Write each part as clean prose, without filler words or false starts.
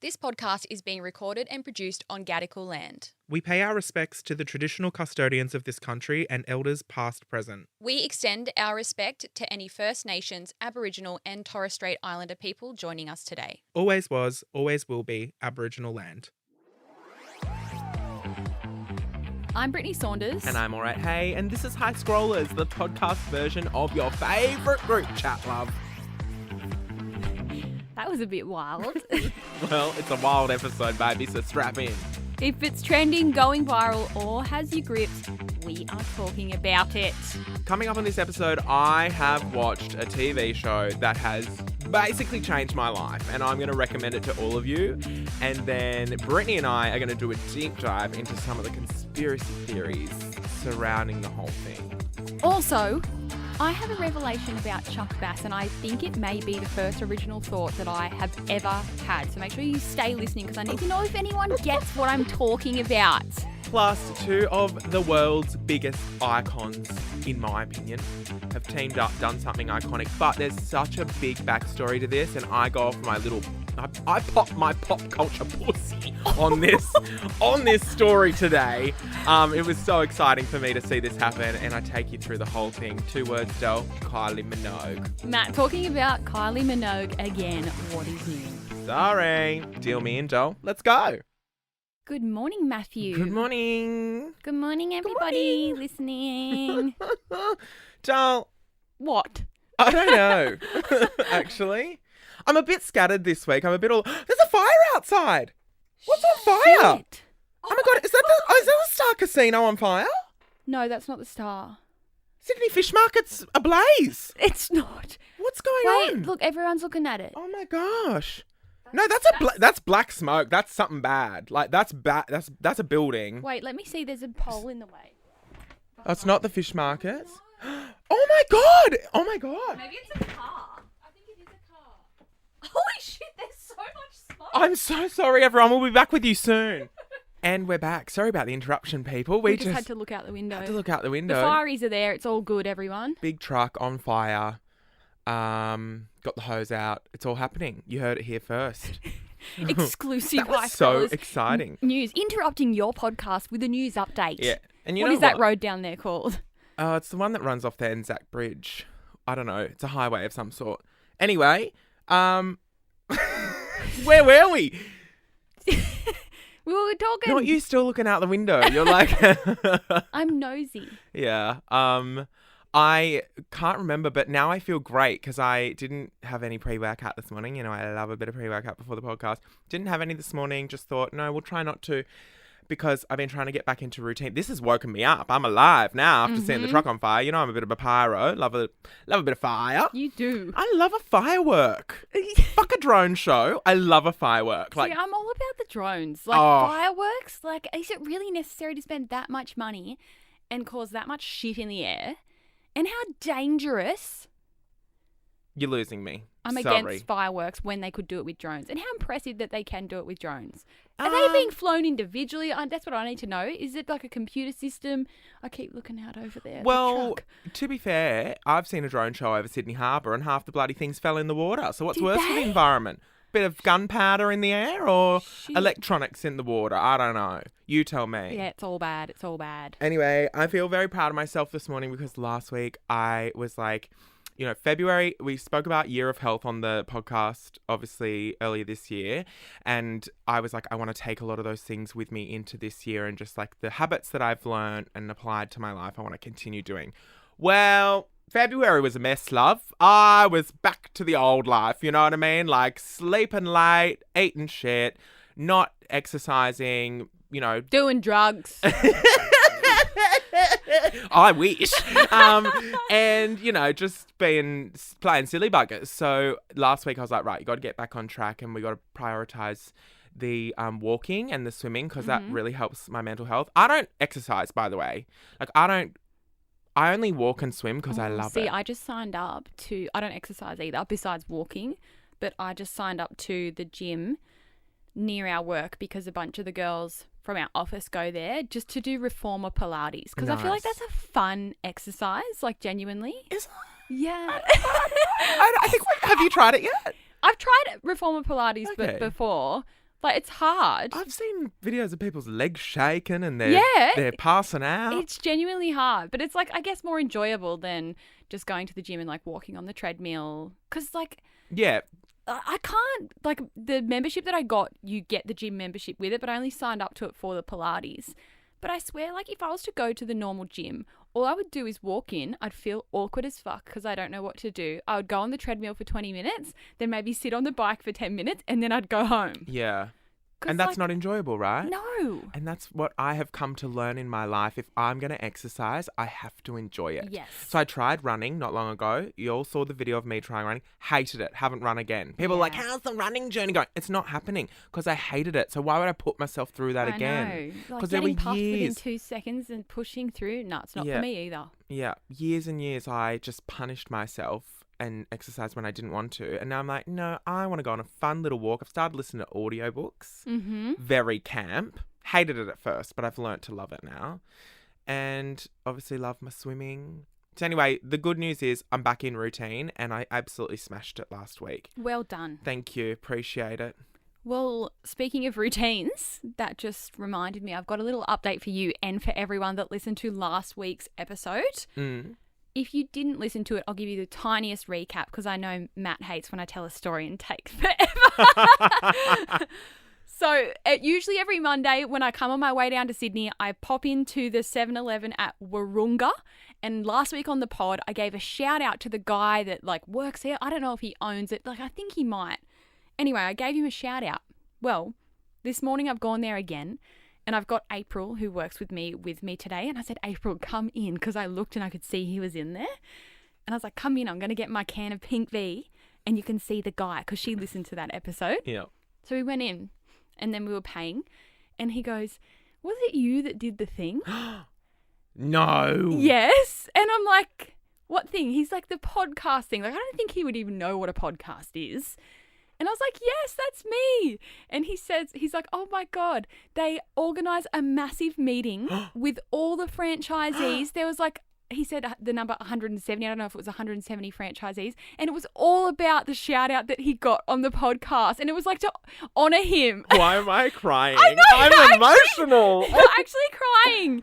This podcast is being recorded and produced on Gadigal land. We pay our respects to the traditional custodians of this country and elders past present. We extend our respect to any First Nations, Aboriginal and Torres Strait Islander people joining us today. Always was, always will be Aboriginal land. I'm Brittney Saunders. And I'm alright, hey, and this is High Scrollers, the podcast version of your favourite group chat, love. That was a bit wild. Well, it's a wild episode, baby, so strap in. If it's trending, going viral, or has you gripped, we are talking about it. Coming up on this episode, I have watched a TV show that has basically changed my life, and I'm going to recommend it to all of you. And then Brittney and I are going to do a deep dive into some of the conspiracy theories surrounding the whole thing. Also, I have a revelation about Chuck Bass, and I think it may be the first original thought that I have ever had. So make sure you stay listening because I need to know if anyone gets what I'm talking about. Plus, two of the world's biggest icons, in my opinion, have teamed up, done something iconic. But there's such a big backstory to this, and I go off my little... I pop my pop culture pussy on this story today. It was so exciting for me to see this happen, and I take you through the whole thing. 2 words, Del. Kylie Minogue. Matt, talking about Kylie Minogue again, what is new? Sorry. Deal me in, Del. Let's go. Good morning, Matthew. Good morning. Good morning, everybody listening. Del. What? I don't know, actually. I'm a bit scattered this week. I'm a bit all... There's a fire outside. What's on fire? Shit. Oh my God, is that the Star Casino on fire? No, that's not the Star. Sydney Fish Market's ablaze. It's not. What's going Wait, on? look, everyone's looking at it. Oh my gosh. No, that's black smoke. That's something bad. Like that's bad. That's a building. Wait, let me see. There's a pole in the way. Oh, it's not the fish market. Oh my God. Oh my God. Maybe it's a car. I think it is a car. Holy shit, there's so much smoke. I'm so sorry, everyone. We'll be back with you soon. And we're back. Sorry about the interruption, people. We just had to look out the window. Had to look out the window. The fireys are there. It's all good, everyone. Big truck on fire. Got the hose out. It's all happening. You heard it here first. Exclusive. That was so exciting. News. Interrupting your podcast with a news update. Yeah. And you what know is that road down there called? It's the one that runs off the Anzac Bridge. I don't know. It's a highway of some sort. Anyway, where were we? We were talking. Not you still looking out the window. You're like... I'm nosy. Yeah. I can't remember, but now I feel great because I didn't have any pre-workout this morning. You know, I love a bit of pre-workout before the podcast. Didn't have any this morning. Just thought, no, we'll try not to because I've been trying to get back into routine. This has woken me up. I'm alive now after seeing the truck on fire. You know, I'm a bit of a pyro. Love a bit of fire. You do. I love a firework. Fuck a drone show. I love a firework. See, I'm all about the drones. Like fireworks. Like, is it really necessary to spend that much money and cause that much shit in the air? And how dangerous. You're losing me. I'm Sorry. against fireworks when they could do it with drones. And how impressive that they can do it with drones. Are they being flown individually? That's what I need to know. Is it like a computer system? I keep looking out over there. Well, to be fair, I've seen a drone show over Sydney Harbour and half the bloody things fell in the water. So what's worse for the environment? Bit of gunpowder in the air or electronics in the water? I don't know. You tell me. Yeah, it's all bad. It's all bad. Anyway, I feel very proud of myself this morning because last week I was like, you know, February, we spoke about Year of Health on the podcast, obviously, earlier this year. And I was like, I want to take a lot of those things with me into this year and just like the habits that I've learned and applied to my life, I want to continue doing. Well, February was a mess, love. I was back to the old life, you know what I mean? Like sleeping late, eating shit, not exercising, you know. Doing drugs. I wish. And, you know, just playing silly buggers. So last week I was like, right, you got to get back on track and we got to prioritize the walking and the swimming because that really helps my mental health. I don't exercise, by the way. Like, I only walk and swim because I love it. See, I just signed up to, I don't exercise either besides walking, but I just signed up to the gym near our work because a bunch of the girls from our office go there just to do reformer Pilates because I feel like that's a fun exercise, like genuinely. Is it? Yeah. I think, have you tried it yet? I've tried reformer Pilates Okay. before. Like, it's hard. I've seen videos of people's legs shaking and they're passing out. It's genuinely hard, but it's like, I guess, more enjoyable than just going to the gym and like walking on the treadmill. Because like, yeah. I can't, like, the membership that I got, you get the gym membership with it, but I only signed up to it for the Pilates. But I swear, like, if I was to go to the normal gym, all I would do is walk in. I'd feel awkward as fuck because I don't know what to do. I would go on the treadmill for 20 minutes, then maybe sit on the bike for 10 minutes, and then I'd go home. Yeah. And that's like, not enjoyable, right? No. And that's what I have come to learn in my life. If I'm going to exercise, I have to enjoy it. Yes. So I tried running not long ago. You all saw the video of me trying running. Hated it. Haven't run again. People are like, how's the running journey going? It's not happening because I hated it. So why would I put myself through that again? Because there were puffed within years. 2 seconds and pushing through. No, it's not for me either. Yeah. Years and years I just punished myself and exercise when I didn't want to. And now I'm like, no, I want to go on a fun little walk. I've started listening to audiobooks. Mm-hmm. Very camp. Hated it at first, but I've learnt to love it now. And obviously love my swimming. So anyway, the good news is I'm back in routine and I absolutely smashed it last week. Well done. Thank you. Appreciate it. Well, speaking of routines, that just reminded me, I've got a little update for you and for everyone that listened to last week's episode. If you didn't listen to it, I'll give you the tiniest recap because I know Matt hates when I tell a story and takes forever. So usually every Monday when I come on my way down to Sydney, I pop into the 7-Eleven at Wahroonga. And last week on the pod, I gave a shout out to the guy that like works there. I don't know if he owns it. Like, I think he might. Anyway, I gave him a shout out. Well, this morning I've gone there again. And I've got April, who works with me today. And I said, April, come in, because I looked and I could see he was in there. And I was like, come in, I'm going to get my can of Pink V. And you can see the guy, because she listened to that episode. Yeah. So we went in, and then we were paying. And he goes, was it you that did the thing? No. Yes. And I'm like, what thing? He's like, the podcast thing. Like, I don't think he would even know what a podcast is. And I was like, yes, that's me. And he's like, oh my God, they organise a massive meeting with all the franchisees. There was like, he said the number 170. I don't know if it was 170 franchisees. And it was all about the shout out that he got on the podcast. And it was like to honour him. Why am I crying? I know, I'm emotional. You're actually crying.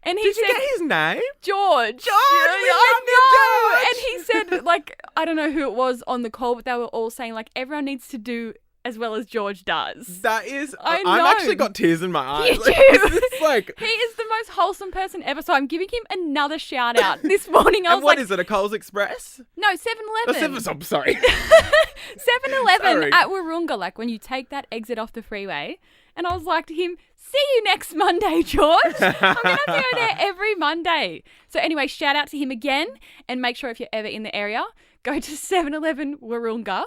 And he Did said, you get his name? George. I know. And he said, like, I don't know who it was on the call, but they were all saying, like, everyone needs to do as well as George does. That is, I know. I've actually got tears in my eyes. You do. It's like, he is the most wholesome person ever, so I'm giving him another shout out. This morning I was and what like, is it, a Coles Express? no, 7-Eleven. I'm sorry. 7-Eleven Sorry. at Wahroonga, like when you take that exit off the freeway. And I was like to him, see you next Monday, George. I'm going to have to go there every Monday. So anyway, shout out to him again. And make sure if you're ever in the area, go to 7-Eleven Wahroonga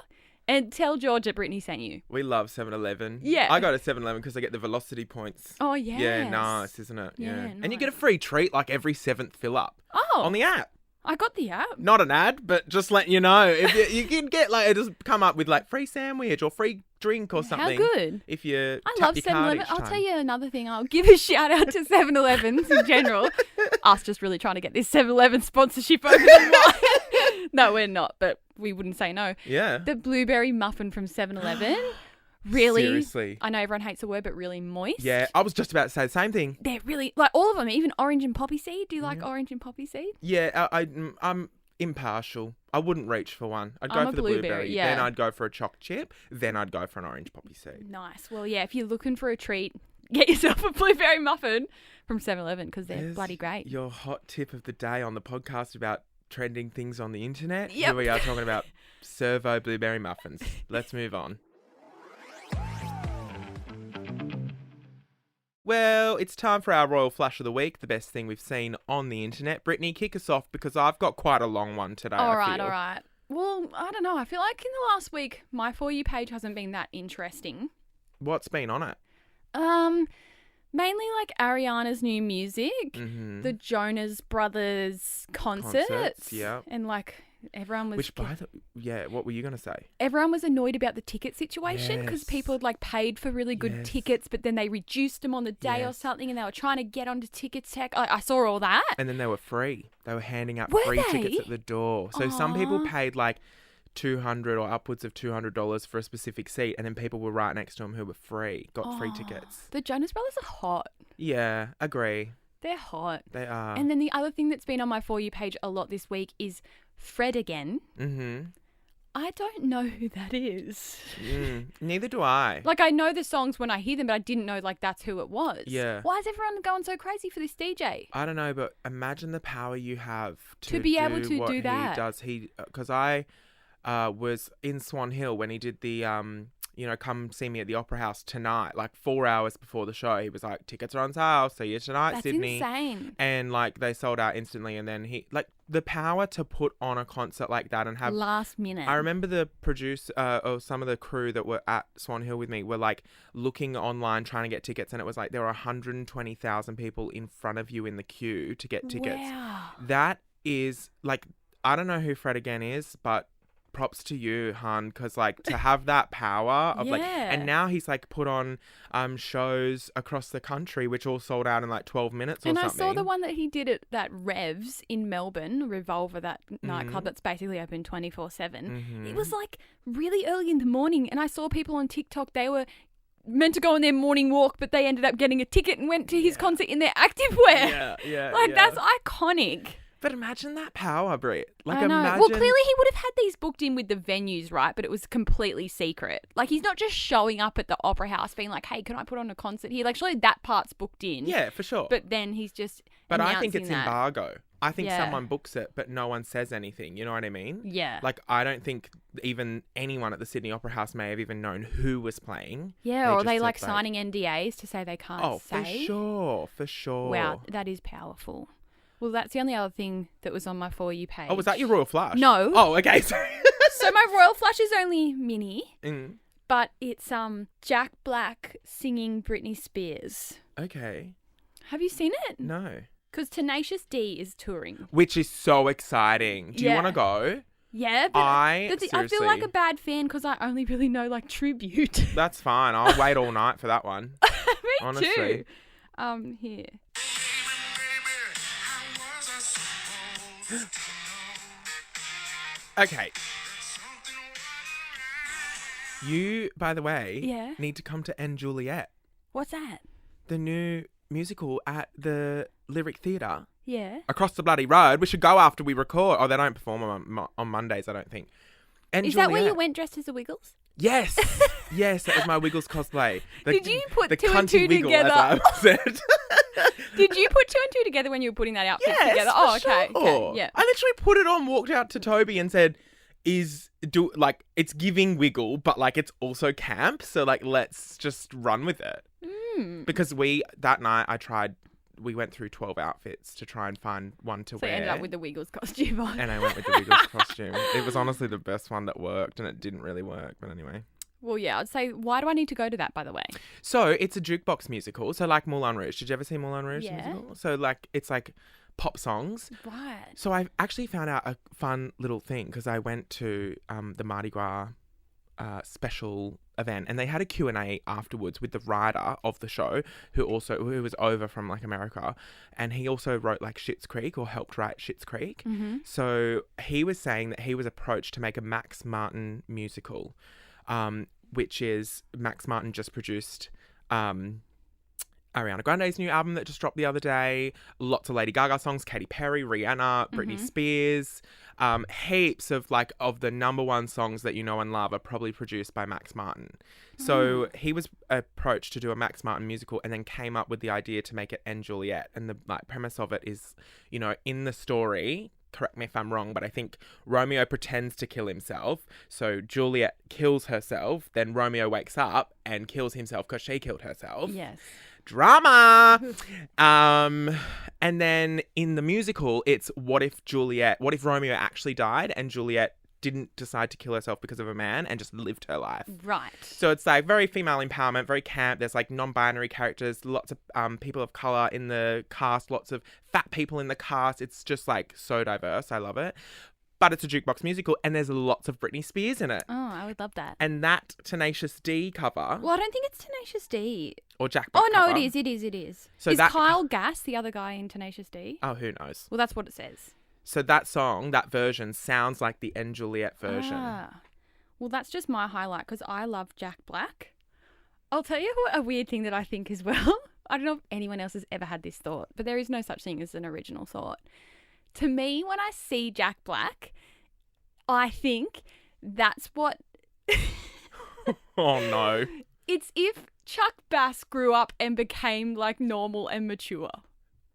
and tell George that Brittney sent you. We love 7-Eleven. Yeah. I go to 7-Eleven because I get the velocity points. Oh, yes. Yeah, nice, isn't it? Yeah, And you nice. get a free treat like every 7th fill up Oh, on the app. I got the app. Not an ad, but just letting you know. If you can get like, it just come up with like free sandwich or free drink or something. How good. If you I tap love your card 7-Eleven. each I'll time. tell you another thing. I'll give a shout out to 7-Elevens in general. Us just really trying to get this 7-Eleven sponsorship over the line. No, we're not, but we wouldn't say no. Yeah. The blueberry muffin from 7-Eleven. Really? Seriously. I know everyone hates the word, but really moist. Yeah, I was just about to say the same thing. They're really, like all of them, even orange and poppy seed. Do you like orange and poppy seed? Yeah, I'm impartial. I wouldn't reach for one. I'd go I'm a for the blueberry, yeah. Then I'd go for a choc chip. Then I'd go for an orange poppy seed. Nice. Well, yeah, if you're looking for a treat, get yourself a blueberry muffin from 7-Eleven because they're There's bloody great. Your hot tip of the day on the podcast about trending things on the internet. Yep. Here we are talking about servo blueberry muffins. Let's move on. Well, it's time for our Royal Flush of the Week, the best thing we've seen on the internet. Brittney, kick us off because I've got quite a long one today. All I feel. right. Well, I don't know. I feel like in the last week, my For You page hasn't been that interesting. What's been on it? Mainly like Ariana's new music, Mm-hmm. the Jonas Brothers concerts, yeah. and like everyone was what were you going to say? everyone was annoyed about the ticket situation because Yes. people had like paid for really good Yes. tickets, but then they reduced them on the day or Yes. something, and they were trying to get onto ticket tech. I saw all that. And then they were free. They were handing out Were free tickets they? at the door. So some people Aw. paid like $200 or upwards of $200 for a specific seat, and then people were right next to him who were got free tickets. The Jonas Brothers are hot. Yeah, agree. They're hot. They are. And then the other thing that's been on my For You page a lot this week is Fred Again. Mm-hmm. I don't know who that is. Neither do I. Like, I know the songs when I hear them, but I didn't know, like, that's who it was. Yeah. Why is everyone going so crazy for this DJ? I don't know, but imagine the power you have To be able to what do that. He does. Because I was in Swan Hill when he did the come see me at the Opera House tonight, like 4 hours before the show. He was like, tickets are on sale, see you tonight, That's Sydney. insane. And like they sold out instantly, and then he like the power to put on a concert like that and have last minute. I remember the producer or some of the crew that were at Swan Hill with me were like looking online trying to get tickets, and it was like there were 120,000 people in front of you in the queue to get tickets. Wow. That is like, I don't know who Fred Again is, but props to you, hun, because like to have that power of like, and now he's like put on shows across the country which all sold out in like 12 minutes or and something. I saw the one that he did at that Revs in Melbourne, Revolver, that nightclub that's basically open 24/7. It was like really early in the morning, and I saw people on TikTok, they were meant to go on their morning walk, but they ended up getting a ticket and went to his concert in their activewear. That's iconic. But imagine that power, Britt. Like, I know. imagine. Well, clearly he would have had these booked in with the venues, right? But it was completely secret. Like, he's not just showing up at the Opera House being like, hey, can I put on a concert here? Like, surely that part's booked in. Yeah, for sure. But then he's just But I think it's announcing that. embargo. I think someone books it, but no one says anything. You know what I mean? Yeah. Like, I don't think even anyone at the Sydney Opera House may have even known who was playing. Yeah, or just they said, like signing NDAs to say they can't say. For sure. Wow, that is powerful. Well, that's the only other thing that was on my For You page. Oh, was that your Royal Flush? No. Oh, okay. Sorry. So my Royal Flush is only mini, but it's Jack Black singing Britney Spears. Okay. Have you seen it? No. Because Tenacious D is touring. Which is so exciting. Do you want to go? Yeah, but I feel like seriously- a bad fan because I only really know like tribute. That's fine. I'll wait all night for that one. Me Honestly. too. Here. Okay. You, by the way, need to come to N Juliet, What's that? the new musical at the Lyric Theatre Yeah. across the bloody road. We should go after we record. Oh, they don't perform on Mondays, I don't think. Is that where you went dressed as the Wiggles? Yes. Yes, that was my Wiggles cosplay. Did you put the two and cunty two wiggle, together? as I said. Did you put two and two together when you were putting that outfit Yes, together? for Oh, okay. sure. Okay. Yeah. I literally put it on, walked out to Toby and said, it's giving wiggle, but like it's also camp. So like, let's just run with it. Because that night we went through 12 outfits to try and find one to wear. So you ended up with the Wiggles costume on. And I went with the Wiggles costume. It was honestly the best one that worked, and it didn't really work. But anyway. Well, yeah, I'd say, why do I need to go to that, by the way? So it's a jukebox musical. So like Moulin Rouge. Did you ever see Moulin Rouge? Yeah. Musical? So like, it's like pop songs. Right. So I actually found out a fun little thing because I went to the Mardi Gras special event, and they had a Q&A afterwards with the writer of the show who was over from like America, and he also wrote like Schitt's Creek, or helped write Schitt's Creek. So he was saying that he was approached to make a Max Martin musical, which is Max Martin just produced Ariana Grande's new album that just dropped the other day. Lots of Lady Gaga songs, Katy Perry, Rihanna, Britney Spears. Heaps of the number one songs that you know and love are probably produced by Max Martin. So he was approached to do a Max Martin musical, and then came up with the idea to make it N Juliet. And the premise of it is, in the story, correct me if I'm wrong, but I think Romeo pretends to kill himself. So Juliet kills herself. Then Romeo wakes up and kills himself because she killed herself. Yes. Drama. And then in the musical, it's what if Romeo actually died and Juliet didn't decide to kill herself because of a man and just lived her life. Right. So it's like very female empowerment, very camp. There's like non-binary characters, lots of people of color in the cast, lots of fat people in the cast. It's just like so diverse. I love it. But it's a jukebox musical, and there's lots of Britney Spears in it. Oh, I would love that. And that Tenacious D cover. Well, I don't think it's Tenacious D. Or Jack Black Oh, no, cover. it is. So is that Kyle Gass the other guy in Tenacious D? Oh, who knows? Well, that's what it says. So that song, that version, sounds like the N. Juliet version. Ah. Well, that's just my highlight because I love Jack Black. I'll tell you a weird thing that I think as well. I don't know if anyone else has ever had this thought, but there is no such thing as an original thought. To me, when I see Jack Black, I think that's what... Oh, no. It's if Chuck Bass grew up and became like normal and mature.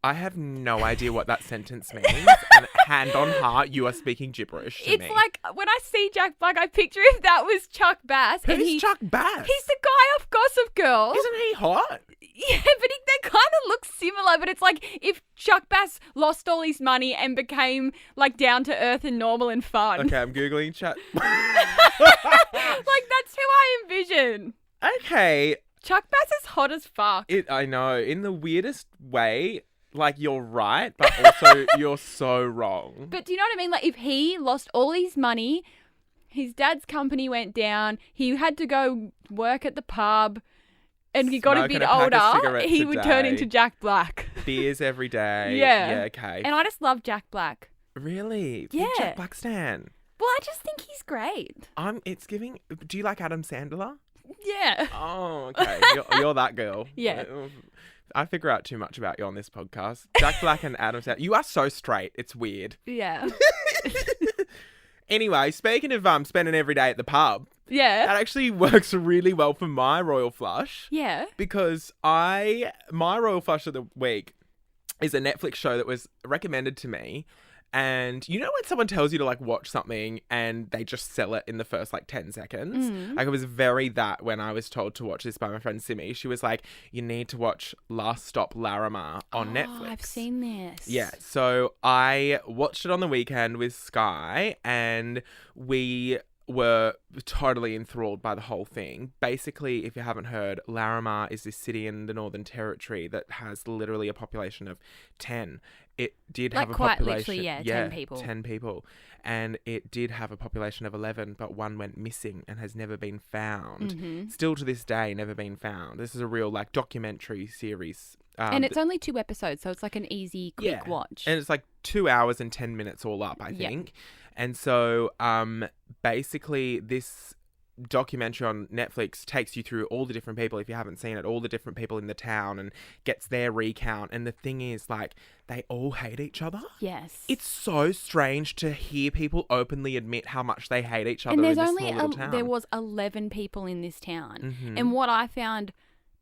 I have no idea what that sentence means. And hand on heart, you are speaking gibberish to me. It's like when I see Jack Black, I picture if that was Chuck Bass. Who's Chuck Bass? He's the guy off Gossip Girl. Isn't he hot? Yeah, but they kind of look similar. But it's like if Chuck Bass lost all his money and became like down to earth and normal and fun. Okay, I'm Googling Chuck. Like that's who I envision. Okay. Chuck Bass is hot as fuck. I know. In the weirdest way, like you're right, but also you're so wrong. But do you know what I mean? Like if he lost all his money, his dad's company went down, he had to go work at the pub, and he got a Smoking bit a pack of older, cigarettes he a would turn day. into Jack Black. Beers every day. Yeah. Yeah, okay. And I just love Jack Black. Really? Yeah. Big Jack Black stan. Well, I just think he's great. It's giving... Do you like Adam Sandler? Yeah. Oh, okay. You're that girl. Yeah. I figure out too much about you on this podcast. Jack Black and Adam Sandler. You are so straight. It's weird. Yeah. Anyway, speaking of spending every day at the pub, Yeah. that actually works really well for my royal flush. Yeah. Because my royal flush of the week is a Netflix show that was recommended to me. And you know when someone tells you to like watch something and they just sell it in the first like 10 seconds? Like it was very that when I was told to watch this by my friend Simi. She was like, you need to watch Last Stop Larimar on Netflix. I've seen this. Yeah, so I watched it on the weekend with Sky and we were totally enthralled by the whole thing. Basically, if you haven't heard, Larimar is this city in the Northern Territory that has literally a population of 10. It did Like have a quite population... literally, 10 people. 10 people. And it did have a population of 11, but one went missing and has never been found. Mm-hmm. Still to this day, never been found. This is a real like documentary series. And it's only 2 episodes, so it's like an easy, quick watch. And it's like 2 hours and 10 minutes all up, I think. And so basically this documentary on Netflix takes you through all the different people, if you haven't seen it, all the different people in the town and gets their recount. And the thing is, like, they all hate each other. Yes. It's so strange to hear people openly admit how much they hate each other and there's in this only small little town. there was 11 people in this town. Mm-hmm. And what I found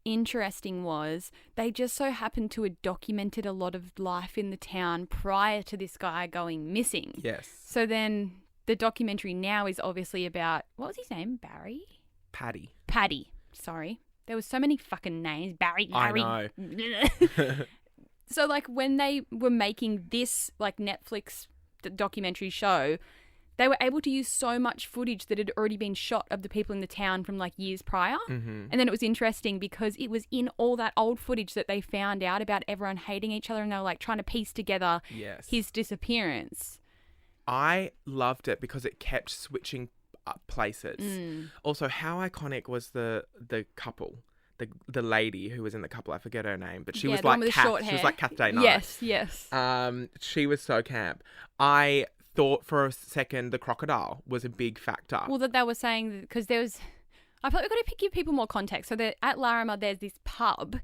interesting was they just so happened to have documented a lot of life in the town prior to this guy going missing. Yes. So then the documentary now is obviously about, what was his name? Barry? Paddy. Sorry. There was so many fucking names. Barry. I know. So like when they were making this like Netflix documentary show, they were able to use so much footage that had already been shot of the people in the town from like years prior. Mm-hmm. And then it was interesting because it was in all that old footage that they found out about everyone hating each other and they were like trying to piece together his disappearance. I loved it because it kept switching up places. Also, how iconic was the couple? The lady who was in the couple, I forget her name, but she was the one like with the short Kath. hair. She was like Kath Day Knight. Yes. She was so camp. I thought for a second the crocodile was a big factor. Well, that they were saying, because there was, I thought we've got to give people more context. So at Larimar, there's this pub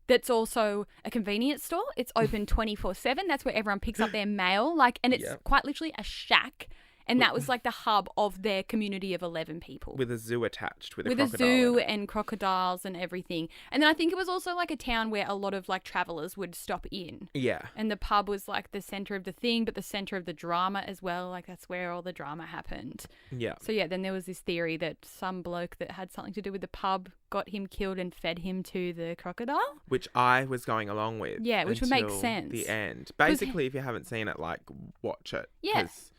that's also a convenience store. It's open 24/7. That's where everyone picks up their mail. And it's quite literally a shack. And that was like the hub of their community of 11 people. With a zoo attached, with a a crocodile. zoo and crocodiles and everything. And then I think it was also like a town where a lot of like travelers would stop in. Yeah. And the pub was like the center of the thing, but the center of the drama as well. Like that's where all the drama happened. Yeah. So yeah, then there was this theory that some bloke that had something to do with the pub got him killed and fed him to the crocodile. Which I was going along with. Yeah, which would make until sense. The end. Basically, if you haven't seen it, like, watch it. Yeah. 'Cause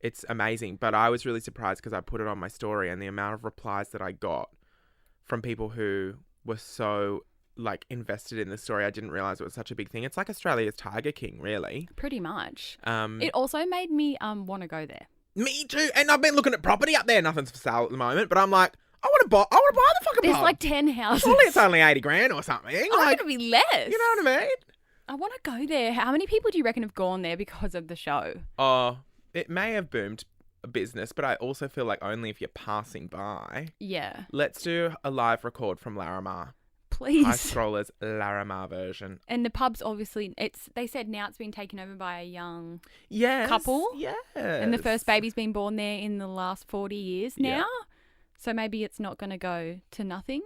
it's amazing. But I was really surprised because I put it on my story and the amount of replies that I got from people who were so, like, invested in the story. I didn't realise it was such a big thing. It's like Australia's Tiger King, really. Pretty much. It It also made me want to go there. Me too. And I've been looking at property up there. Nothing's for sale at the moment. But I'm like, I want to buy the fucking There's pub. like 10 houses. Surely it's only 80 grand or something. Oh, Like, it's going to be less. you know what I mean? I want to go there. How many people do you reckon have gone there because of the show? Oh, it may have boomed a business, but I also feel like only if you're passing by. Yeah. Let's do a live record from Larimar. Please. High Scrollers Larimar version. And the pub's obviously, they said now it's been taken over by a young Yes. couple. Yes. And the first baby's been born there in the last 40 years now. Yeah. So maybe it's not going to go to nothing.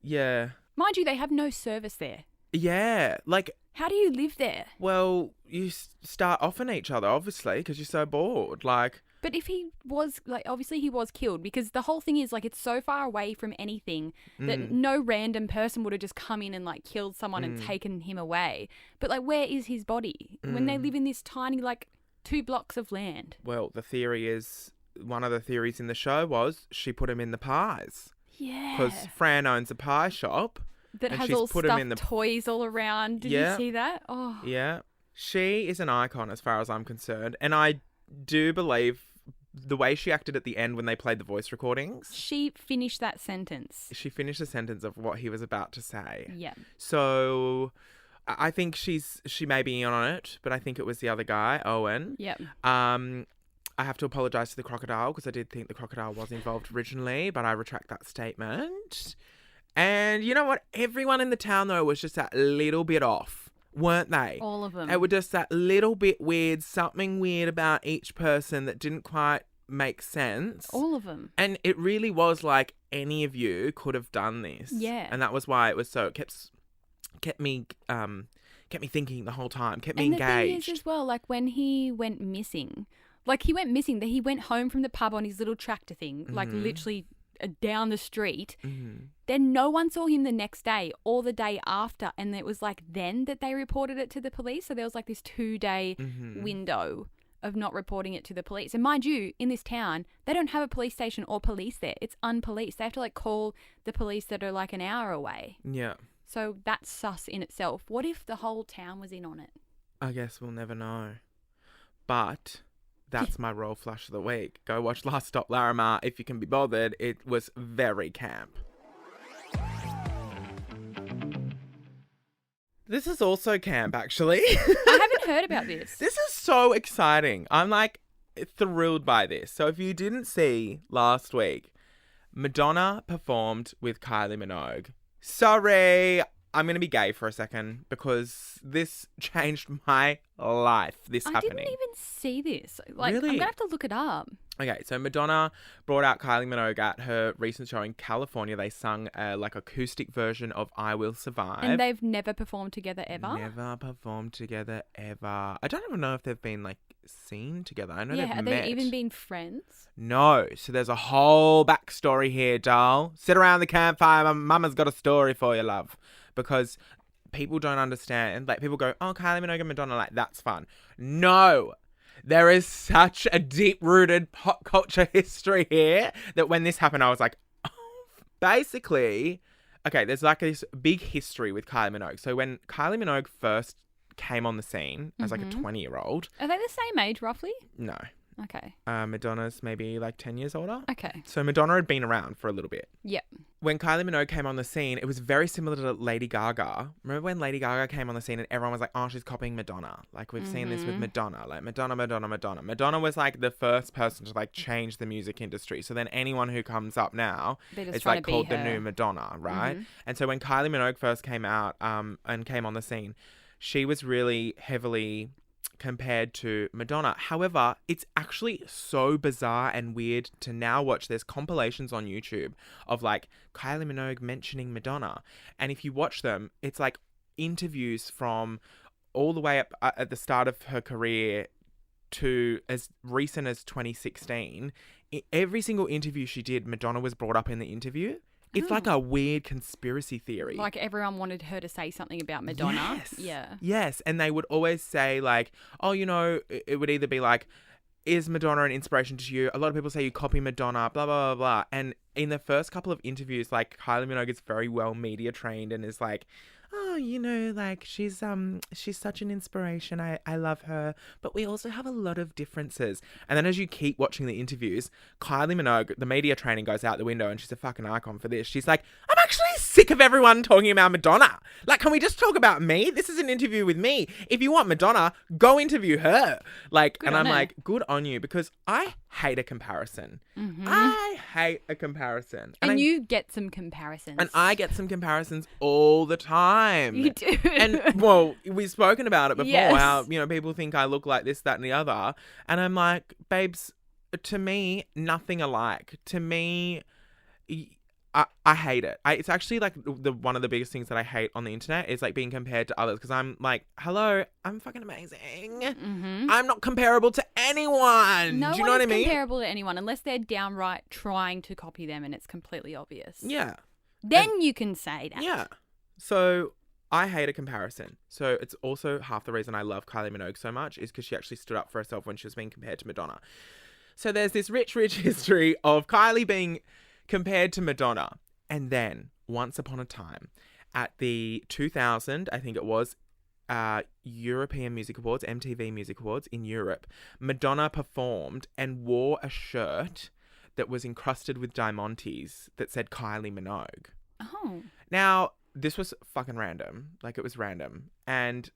Yeah. Mind you, they have no service there. Yeah. Like, How do you live there? well, you start offing each other, obviously, because you're so bored. Like, But if he was, like, obviously he was killed, because the whole thing is, like, it's so far away from anything that no random person would have just come in and, like, killed someone and taken him away. But, like, where is his body? When they live in this tiny, like, 2 blocks of land. well, the theory is, one of the theories in the show was she put him in the pies. Yeah. Because Fran owns a pie shop. That and has she's all put 'em stuffed in the- toys all around. Did Yeah. you see that? Oh. Yeah. She is an icon as far as I'm concerned. And I do believe the way she acted at the end when they played the voice recordings, She finished that sentence. she finished the sentence of what he was about to say. Yeah. So I think she may be in on it, but I think it was the other guy, Owen. Yep. I have to apologise to the crocodile because I did think the crocodile was involved originally, but I retract that statement. And you know what? Everyone in the town, though, was just that little bit off, weren't they? All of them. They were just that little bit weird, something weird about each person that didn't quite make sense. All of them. And it really was like any of you could have done this. Yeah. And that was why it was so, it kept me thinking the whole time, kept me And engaged. the thing is as well, like when he went missing, that he went home from the pub on his little tractor thing, like literally down the street. Then no one saw him the next day or the day after. And it was like then that they reported it to the police. So there was like this 2-day window of not reporting it to the police. And mind you, in this town, they don't have a police station or police there. It's unpoliced. They have to like call the police that are like an hour away. Yeah. So that's sus in itself. What if the whole town was in on it? I guess we'll never know. But that's my roll flush of the week. Go watch Last Stop Larimar if you can be bothered. It was very camp. This is also camp, actually. I haven't heard about this. This is so exciting. I'm like thrilled by this. So if you didn't see last week, Madonna performed with Kylie Minogue. Sorry, I'm going to be gay for a second because this changed my life, I happening. didn't even see this. Like, Really? I'm going to have to look it up. Okay, so Madonna brought out Kylie Minogue at her recent show in California. They sung like acoustic version of I Will Survive. And they've never performed together ever? Never performed together ever. I don't even know if they've been like seen together. I know Yeah, they've have met. they even been friends? No. So there's a whole backstory here, doll. Sit around the campfire. My mama's got a story for you, love. Because people don't understand. Like, people go, oh, Kylie Minogue and Madonna, like, that's fun. No. There is such a deep-rooted pop culture history here that when this happened, I was like, oh. Basically, okay, there's like this big history with Kylie Minogue. So when Kylie Minogue first came on the scene as like a 20-year-old. Are they the same age, roughly? No. Okay. Madonna's maybe like 10 years older. Okay. So Madonna had been around for a little bit. Yep. When Kylie Minogue came on the scene, it was very similar to Lady Gaga. Remember when Lady Gaga came on the scene and everyone was like, oh, she's copying Madonna. Like, we've seen this with Madonna. Like, Madonna. Madonna was like the first person to like change the music industry. So then anyone who comes up now is like called the new Madonna, right? And so when Kylie Minogue first came out and came on the scene, she was really heavily compared to Madonna. However, it's actually so bizarre and weird to now watch. There's compilations on YouTube of like Kylie Minogue mentioning Madonna. And if you watch them, it's like interviews from all the way up at the start of her career to as recent as 2016. Every single interview she did, Madonna was brought up in the interview. It's like a weird conspiracy theory. Like everyone wanted her to say something about Madonna. Yes. Yeah. Yes. And they would always say like, oh, you know, it would either be like, is Madonna an inspiration to you? A lot of people say you copy Madonna, blah, blah, blah, blah. And in the first couple of interviews, like Kylie Minogue is very well media trained and is like, oh, like she's such an inspiration. I love her, but we also have a lot of differences. And then as you keep watching the interviews, Kylie Minogue, the media training goes out the window, and she's a fucking icon for this. She's like, I'm actually sick of everyone talking about Madonna. Like, can we just talk about me? This is an interview with me. If you want Madonna, go interview her. Like, Good and on I'm her. like, good on you, because I hate a comparison. Mhm. I hate a comparison. And you get some comparisons. And I get some comparisons all the time. You do. And, well, we've spoken about it before. Yes. How, people think I look like this, that, and the other. And I'm like, babes, to me, nothing alike. To me, I hate it. It's actually like one of the biggest things that I hate on the internet is like being compared to others, because I'm like, hello, I'm fucking amazing. Mhm. I'm not comparable to anyone. No Do you know what I one is mean? comparable to anyone unless they're downright trying to copy them and it's completely obvious. Yeah. Then you can say that. Yeah. So I hate a comparison. So it's also half the reason I love Kylie Minogue so much is because she actually stood up for herself when she was being compared to Madonna. So there's this rich history of Kylie being compared to Madonna. And then, once upon a time, at the 2000, I think it was, European Music Awards, MTV Music Awards in Europe, Madonna performed and wore a shirt that was encrusted with diamantes that said Kylie Minogue. Oh. Now, this was fucking random. Like, it was random. And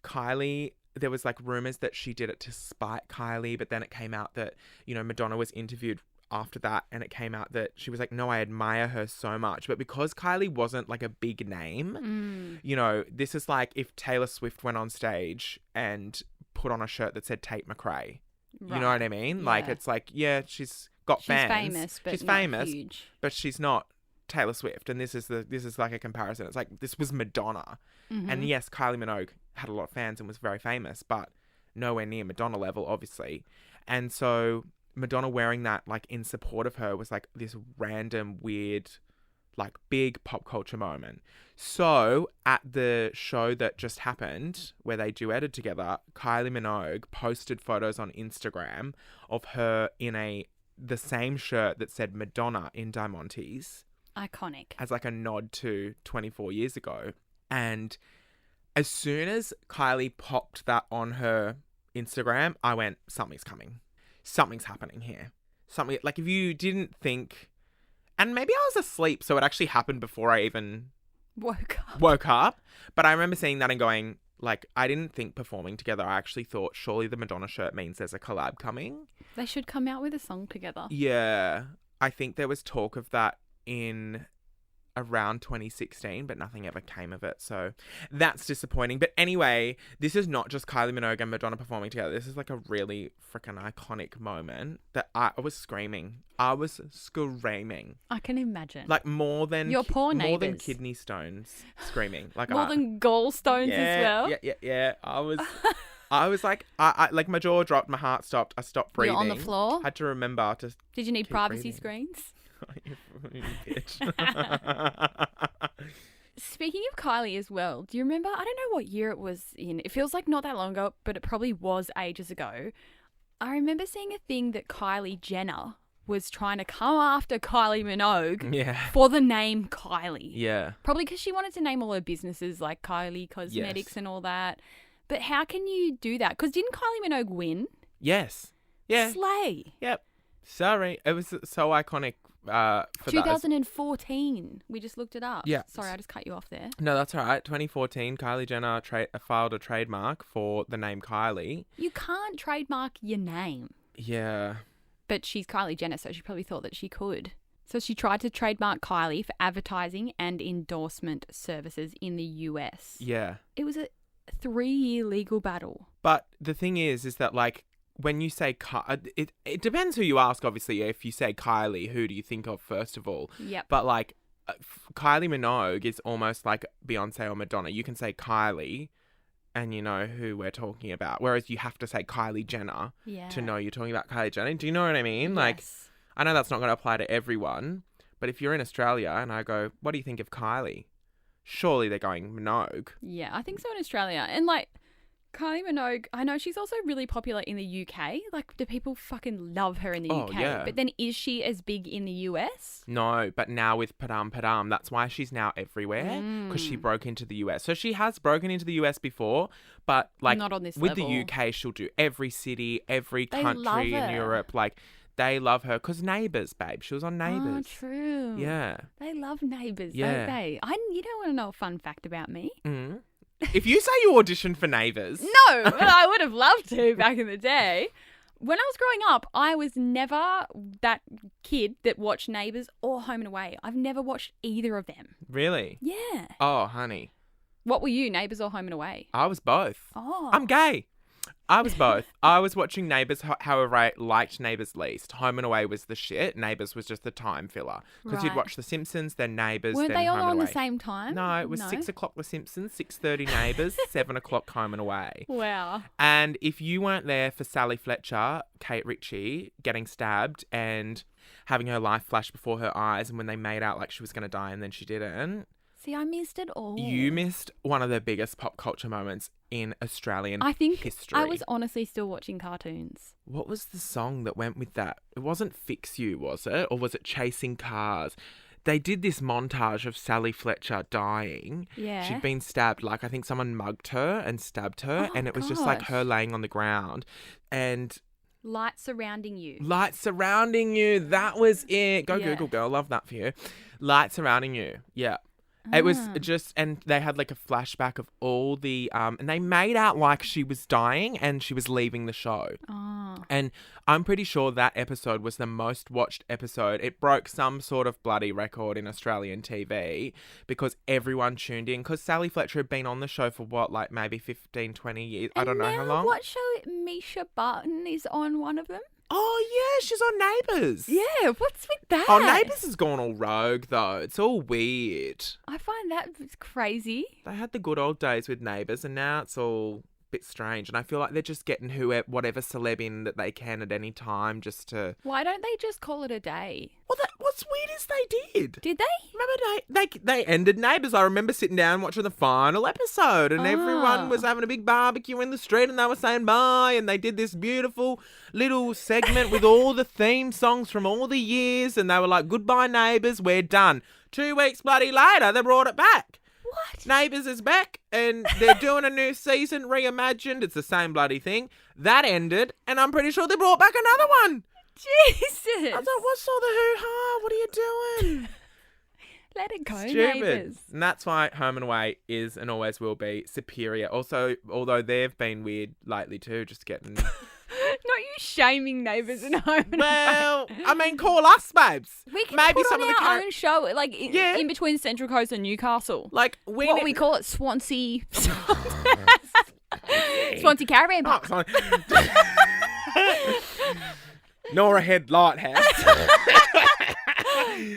Kylie, there was like rumors that she did it to spite Kylie, but then it came out that, Madonna was interviewed after that, and it came out that she was like, no, I admire her so much. But because Kylie wasn't like a big name, this is like if Taylor Swift went on stage and put on a shirt that said Tate McRae. Right. You know what I mean? Like, Yeah. it's like, yeah, she's got fans. Famous, but she's not famous, huge. but she's not Taylor Swift. And this is like a comparison. It's like, this was Madonna. Mhm. And yes, Kylie Minogue had a lot of fans and was very famous, but nowhere near Madonna level, obviously. And so Madonna wearing that, like, in support of her was like this random, weird, like, big pop culture moment. So at the show that just happened, where they duetted together, Kylie Minogue posted photos on Instagram of her in the same shirt that said Madonna in diamantes. Iconic. As like a nod to 24 years ago. And as soon as Kylie popped that on her Instagram, I went, something's coming. Something's happening here. Something, like, if you didn't think, and maybe I was asleep, so it actually happened before I even Woke up. but I remember seeing that and going, like, I didn't think performing together. I actually thought, surely the Madonna shirt means there's a collab coming. They should come out with a song together. Yeah. I think there was talk of that in around 2016, but nothing ever came of it. So that's disappointing. But anyway, this is not just Kylie Minogue and Madonna performing together. This is like a really freaking iconic moment that I was screaming. I was screaming. I can imagine. Like more than Your poor more than neighbours. kidney stones screaming. Like More than gallstones as well. Yeah. I was like, I like my jaw dropped, my heart stopped, I stopped breathing. You're on the floor. Had to remember to Did you need keep privacy breathing. screens? You bitch. Speaking of Kylie as well, do you remember? I don't know what year it was in. It feels like not that long ago, but it probably was ages ago. I remember seeing a thing that Kylie Jenner was trying to come after Kylie Minogue Yeah. for the name Kylie. Yeah. Probably because she wanted to name all her businesses like Kylie Cosmetics Yes. and all that. But how can you do that? Because didn't Kylie Minogue win? Yes. Yeah. Slay. Yep. Sorry. It was so iconic for that. 2014. We just looked it up. Yeah. Sorry, I just cut you off there. No, that's all right. 2014, Kylie Jenner filed a trademark for the name Kylie. You can't trademark your name. Yeah. But she's Kylie Jenner, so she probably thought that she could. So she tried to trademark Kylie for advertising and endorsement services in the US. Yeah. It was a 3-year legal battle. But the thing is that, like, when you say it depends who you ask, obviously. If you say Kylie, who do you think of first of all? Yep. But, like, Kylie Minogue is almost like Beyonce or Madonna. You can say Kylie and you know who we're talking about. Whereas you have to say Kylie Jenner to know you're talking about Kylie Jenner. Do you know what I mean? Like, Yes. I know that's not going to apply to everyone, but if you're in Australia and I go, what do you think of Kylie? Surely they're going Minogue. Yeah, I think so in Australia. And like, Kylie Minogue, I know she's also really popular in the UK. Like, do people fucking love her in the Oh, UK? yeah. But then is she as big in the US? No, but now with Padam Padam, that's why she's now everywhere, because she broke into the US. So she has broken into the US before, but like Not on this with level. the UK, she'll do every city, every They love country in her. Europe. Like, they love her because Neighbours, babe. She was on Oh, Neighbours. true. Yeah. They love Neighbours, Yeah. don't they? You don't want to know a fun fact about me? Mm. If you say you auditioned for Neighbours. No, but I would have loved to back in the day. When I was growing up, I was never that kid that watched Neighbours or Home and Away. I've never watched either of them. Really? Yeah. Oh, honey. What were you, Neighbours or Home and Away? I was both. Oh. I'm gay. I was both. I was watching Neighbours, however, I liked Neighbours least. Home and Away was the shit. Neighbours was just the time filler. Because you'd Right. watch The Simpsons, then Neighbours, Weren't then they all Home and on Away. the same time? No, it was 6 o'clock The Simpsons, 6:30 Neighbours, 7 o'clock Home and Away. Wow. And if you weren't there for Sally Fletcher, Kate Ritchie, getting stabbed and having her life flash before her eyes, and when they made out like she was going to die and then she didn't, See, I missed it all. you missed one of the biggest pop culture moments in Australian I think history. I was honestly still watching cartoons. What was the song that went with that? It wasn't Fix You, was it? Or was it Chasing Cars? They did this montage of Sally Fletcher dying. Yeah. She'd been stabbed. Like, I think someone mugged her and stabbed her. Oh, and it was just like gosh. her laying on the ground. And Light surrounding you. light surrounding you. That was it. Go Yeah. Google, girl. Love that for you. Light surrounding you. Yeah. It was Ah. just, and they had like a flashback of all the, and they made out like she was dying and she was leaving the show. Oh. And I'm pretty sure that episode was the most watched episode. It broke some sort of bloody record in Australian TV because everyone tuned in. Because Sally Fletcher had been on the show for what, like maybe 15, 20 years? I don't know how long. What show? Misha Barton is on one of them. Oh, yeah, she's on Neighbours. Yeah, what's with that? Oh, Neighbours has gone all rogue, though. It's all weird. I find that crazy. They had the good old days with Neighbours, and now it's all a bit strange. And I feel like they're just getting whatever celeb in that they can at any time just to... Why don't they just call it a day? Well, what's weird is they did. Did they? Remember they ended Neighbours. I remember sitting down watching the final episode and everyone was having a big barbecue in the street and they were saying bye, and they did this beautiful little segment with all the theme songs from all the years, and they were like, goodbye Neighbours, we're done. 2 weeks bloody later, they brought it back. What? Neighbours is back and they're doing a new season, reimagined. It's the same bloody thing. That ended and I'm pretty sure they brought back another one. Jesus. I thought, what's all the hoo-ha? What are you doing? Let it go, Stupid. Neighbours. And that's why Home and Away is and always will be superior. Also, although they've been weird lately too, just getting... Not you shaming Neighbours and Home and Well, I mean, call us, babes. We can maybe put some on of the our own show, like Yeah. in between Central Coast and Newcastle. Like, What do we call it? Swansea. Swansea Caravan Oh, Park. sorry. Nora Head Lighthouse.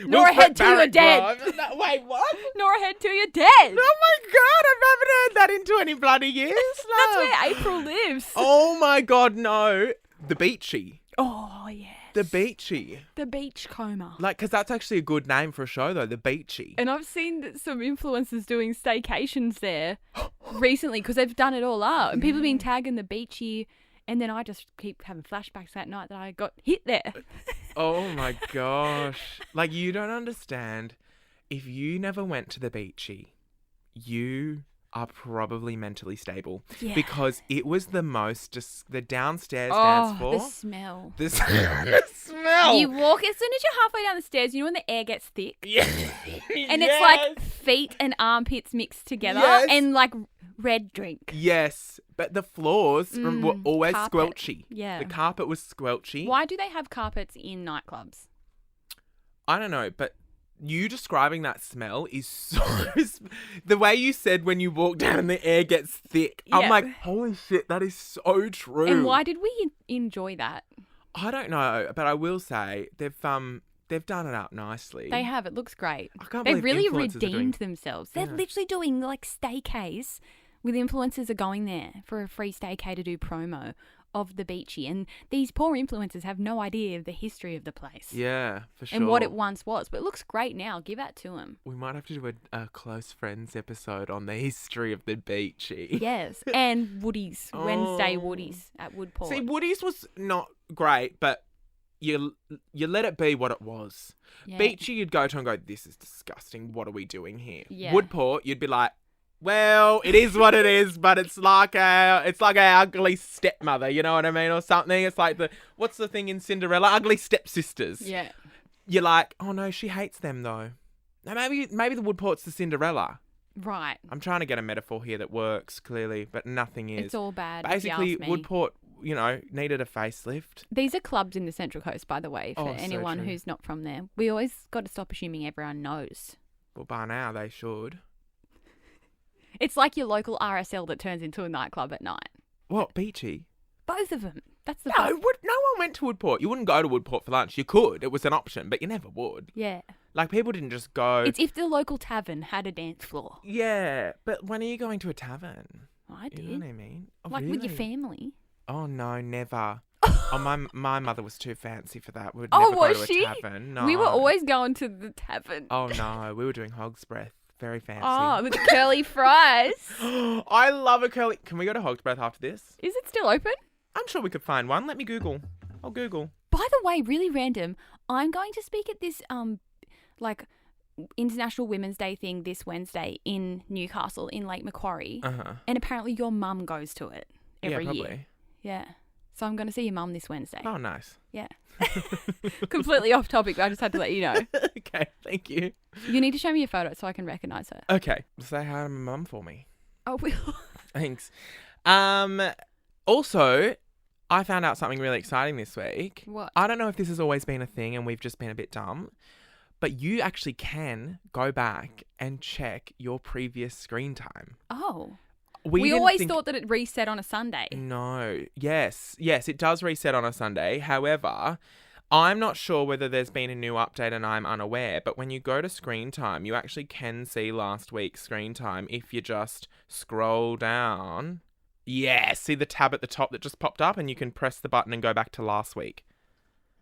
Nora Head to your dead. No, wait, what? Nora Head to your dead. Oh my God, I haven't heard that in 20 bloody years. That's love. where April lives. Oh my God, no. The Beachy. Oh, yeah. The Beachy. The beach coma. Like, because that's actually a good name for a show, though. The Beachy. And I've seen that some influencers doing staycations there recently because they've done it all up. And people have been tagging the beachy. And then I just keep having flashbacks that night that I got hit there. Oh my gosh. Like, you don't understand. If you never went to the Beachy, you are probably mentally stable. Yeah. Because it was the most, just the downstairs dance floor. The smell. The smell. You walk, as soon as you're halfway down the stairs, you know when the air gets thick? Yeah. And it's like feet and armpits mixed together Yes. and like red drink. Yes. But the floors were always carpet. squelchy. Yeah. The carpet was squelchy. Why do they have carpets in nightclubs? I don't know, but you describing that smell is so... the way you said when you walk down and the air gets thick. Yeah. I'm like, holy shit, that is so true. And why did we enjoy that? I don't know, but I will say they've done it up nicely. They have. It looks great. I can't They've believe really influencers are doing- redeemed themselves. They're Yeah. literally doing like staycays with influencers are going there for a free staycay to do promo of the Beattie, and these poor influencers have no idea of the history of the place. Yeah, for sure. And what it once was. But it looks great now. Give that to them. We might have to do a close friends episode on the history of the Beattie. Yes. And Woody's. Wednesday Oh. Woody's at Woodport. See, Woody's was not great, but you let it be what it was. Yeah. Beattie, you'd go to and go, this is disgusting. What are we doing here? Yeah. Woodport, you'd be like, well, it is what it is, but it's like a ugly stepmother, you know what I mean, or something. It's like what's the thing in Cinderella? Ugly stepsisters. Yeah. You're like, oh no, she hates them though. Now maybe the Woodport's the Cinderella. Right. I'm trying to get a metaphor here that works clearly, but nothing is. It's all bad. Basically, if you ask me. Woodport, needed a facelift. These are clubs in the Central Coast, by the way, for Oh, so anyone true. who's not from there. We always got to stop assuming everyone knows. Well, by now they should. It's like your local RSL that turns into a nightclub at night. What, Beattie? Both of them. That's the No, no one went to Woodport. You wouldn't go to Woodport for lunch. You could. It was an option, but you never would. Yeah. Like, people didn't just go. It's if the local tavern had a dance floor. Yeah, but when are you going to a tavern? I did. You know what I mean? Oh, Like with your really? family. Oh, no, never. My mother was too fancy for that. We'd Oh, never go was to she? a tavern. No. We were always going to the tavern. Oh, no. We were doing Hog's Breath. Very fancy. Oh, with curly fries. I love a curly... Can we go to Hog's Breath after this? Is it still open? I'm sure we could find one. Let me Google. I'll Google. By the way, really random. I'm going to speak at this International Women's Day thing this Wednesday in Newcastle in Lake Macquarie, Uh-huh. and apparently your mum goes to it every yeah, year. probably. Yeah. So I'm going to see your mum this Wednesday. Oh, nice. Yeah. Completely off topic, but I just had to let you know. Okay, thank you. You need to show me a photo so I can recognise her. Okay, say hi to my mum for me. Oh, will. Thanks. Also, I found out something really exciting this week. What? I don't know if this has always been a thing and we've just been a bit dumb, but you actually can go back and check your previous screen time. Oh. We didn't always think- thought that it reset on a Sunday. No. Yes, it does reset on a Sunday. However, I'm not sure whether there's been a new update and I'm unaware, but when you go to screen time, you actually can see last week's screen time if you just scroll down. Yeah, see the tab at the top that just popped up and you can press the button and go back to last week.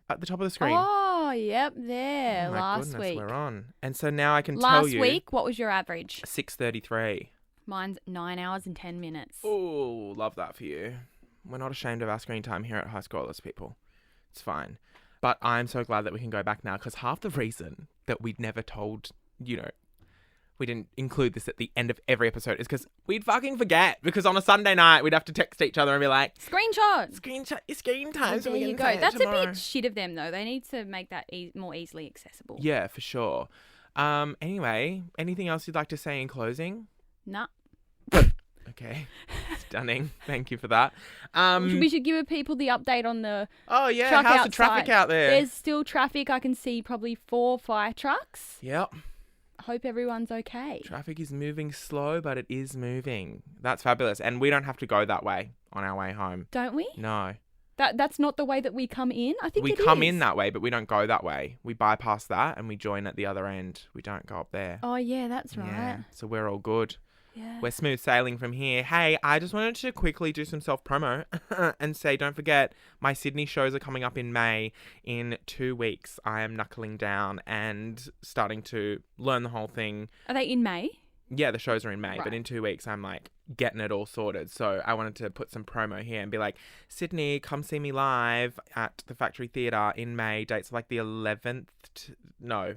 At the top of the screen. Oh, yep, there. Oh my last goodness, week. we're on. And so now I can tell Last you. week, what was your average? 6:33. Mine's 9 hours and 10 minutes. Oh, love that for you. We're not ashamed of our screen time here at High Scrollers, people. It's fine. But I'm so glad that we can go back now because half the reason that we'd never told, we didn't include this at the end of every episode is because we'd fucking forget. Because on a Sunday night, we'd have to text each other and be like, Screenshots. screen time. There you go. That's a bit shit of them, though. They need to make that more easily accessible. Yeah, for sure. Anyway, anything else you'd like to say in closing? Nah. Okay. Stunning. Thank you for that. We should give people the update on the Oh, yeah. truck How's outside. the traffic out there? There's still traffic. I can see probably 4 fire trucks. Yep. Hope everyone's okay. Traffic is moving slow, but it is moving. That's fabulous. And we don't have to go that way on our way home. Don't we? No. That's not the way that we come in. I think We it come is. in that way, but we don't go that way. We bypass that and we join at the other end. We don't go up there. Oh, yeah, that's right. Yeah. So we're all good. Yeah. We're smooth sailing from here. Hey, I just wanted to quickly do some self-promo and say, don't forget, my Sydney shows are coming up in May. In 2 weeks, I am knuckling down and starting to learn the whole thing. Are they in May? Yeah, the shows are in May, but Right. in 2 weeks, I'm like getting it all sorted. So I wanted to put some promo here and be like, Sydney, come see me live at the Factory Theatre in May. Dates are like the 11th. No.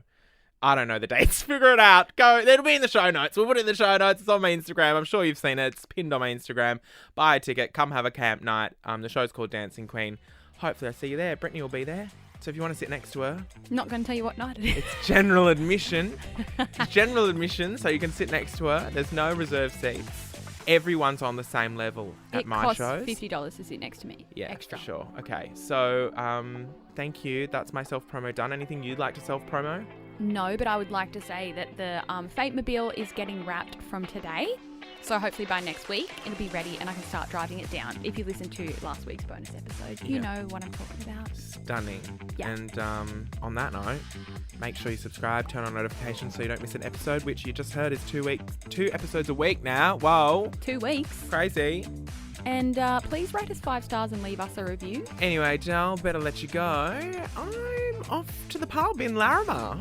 I don't know the dates. Figure it out. Go. It'll be in the show notes. We'll put it in the show notes. It's on my Instagram. I'm sure you've seen it. It's pinned on my Instagram. Buy a ticket. Come have a camp night. The show's called Dancing Queen. Hopefully I see you there. Brittney will be there. So if you want to sit next to her, Not going to tell you what night it is. it's general admission. It's general admission, so you can sit next to her. There's no reserved seats. Everyone's on the same level at my shows. It costs $50 to sit next to me. Yeah, Extra. for sure. Okay, so thank you. That's my self-promo done. Anything you'd like to self-promo? No, but I would like to say that the Fate Mobile is getting wrapped from today. So hopefully by next week, it'll be ready and I can start driving it down. If you listen to last week's bonus episode, you know what I'm talking about. Stunning. Yeah. And on that note, make sure you subscribe, turn on notifications so you don't miss an episode, which you just heard is 2 episodes a week now. Whoa. 2 weeks. Crazy. And please rate us 5 stars and leave us a review. Anyway, Jal, better let you go. I'm off to the pub in Larimer.